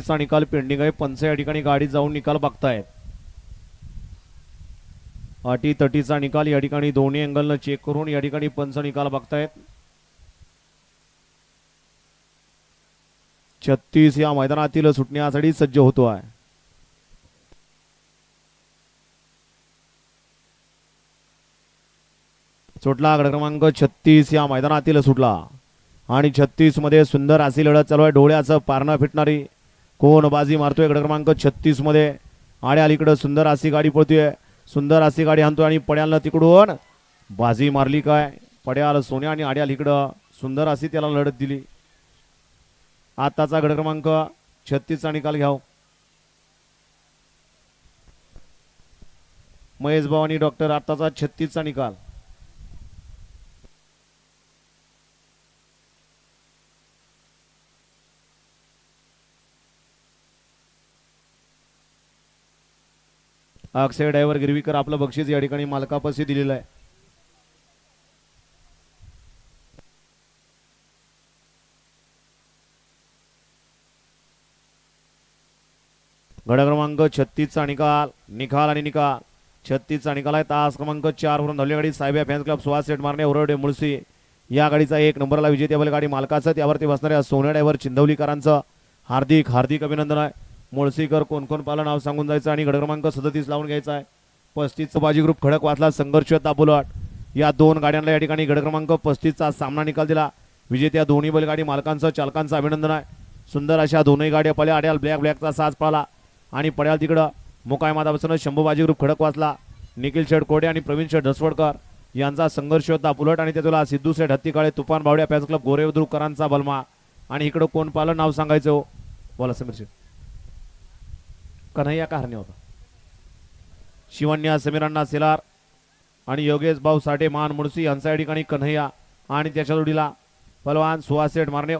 चा निकाल पेंडिंग आहे. पंच या ठिकाणी गाडी जाऊन निकाल बघतायत. अटी तटीचा निकाल या ठिकाणी दोन्ही अँगलनं चेक करून या ठिकाणी पंच निकाल बघतायत. 36 या मैदानातील सुटण्यासाठी सज्ज होतो आहे. सुटला गड क्रमांक 36 या मैदानातील सुटला आणि 36 मध्ये सुंदर अशी लढत चालू आहे. डोळ्याचं पारणं फिटणारी कोण बाजी मारतोय गड क्रमांक 36 मध्ये. आड्या अलीकडे सुंदर अशी गाडी पळतोय. सुंदर अशी गाडी आणतोय आणि पड्याला तिकडून बाजी मारली काय. पड्याल सोन्या आणि आड्याल इकडं सुंदर अशी त्याला लढत दिली. आताचा गड क्रमांक 36 चा निकाल घ्याव. महेश भाऊ आणि डॉक्टर आताचा 36 चा निकाल. अक्षय ड्रायव्हर गिरवीकर आपलं बक्षीस या ठिकाणी मालकापाशी दिलेलं आहे. गड क्रमांक 36 चा निकाल. निकाल आणि निकाल 36 चा निकाल आहे. तास क्रमांक 4 वरून धावली गाडी साहेब फॅन्स क्लब सुहास सेठ मारणे ओरडे मुळशी या गाडीचा 1 नंबरला विजेत्या बैलगाडी मालकाचं त्यावरती बसणाऱ्या सोन्या ड्रायव्हर चिंदवलीकरांचं हार्दिक हार्दिक अभिनंदन आहे. मुळशीकर कोण कोण पाला नाव सांगून जायचं आणि गड क्रमांक 37 लावून घ्यायचा आहे. 35 बाजी ग्रुप खडक वाचला संघर्ष दापोलट या दोन गाड्यांना या ठिकाणी गड क्रमांक 35 चा सामना निकाल दिला. विजेत्या दोन्ही बैलगाडी मालकांचं चालकांचं अभिनंदन आहे. सुंदर अशा दोन्ही गाड्या पळ्या. आड्याल ब्लॅकचा साज पळाला आणि पड्याल तिकडं मोकाय मादापासून शंभू बाजी ग्रुप खडक वाचला. निखिल शेठ कोडे आणि प्रवीण शेठ ढसवडकर यांचा संघर्ष होता पुलट आणि त्यातला सिद्धू शेठ हत्तीकाळे तुफान बावड्या फॅन्स क्लब गोरेवद्रुकरांचा बलमा. आणि इकडं कोण पालं नाव सांगायचं हो बोला समीर शेठ. कन्हैया का हरणे होता. शिवन्या समीरांना सेलार आणि योगेश भाऊ साठे मान मुळशी यांचा या ठिकाणी कन्हैया आणि त्याच्या जोडीला पलवान सुहास सेठ मारणे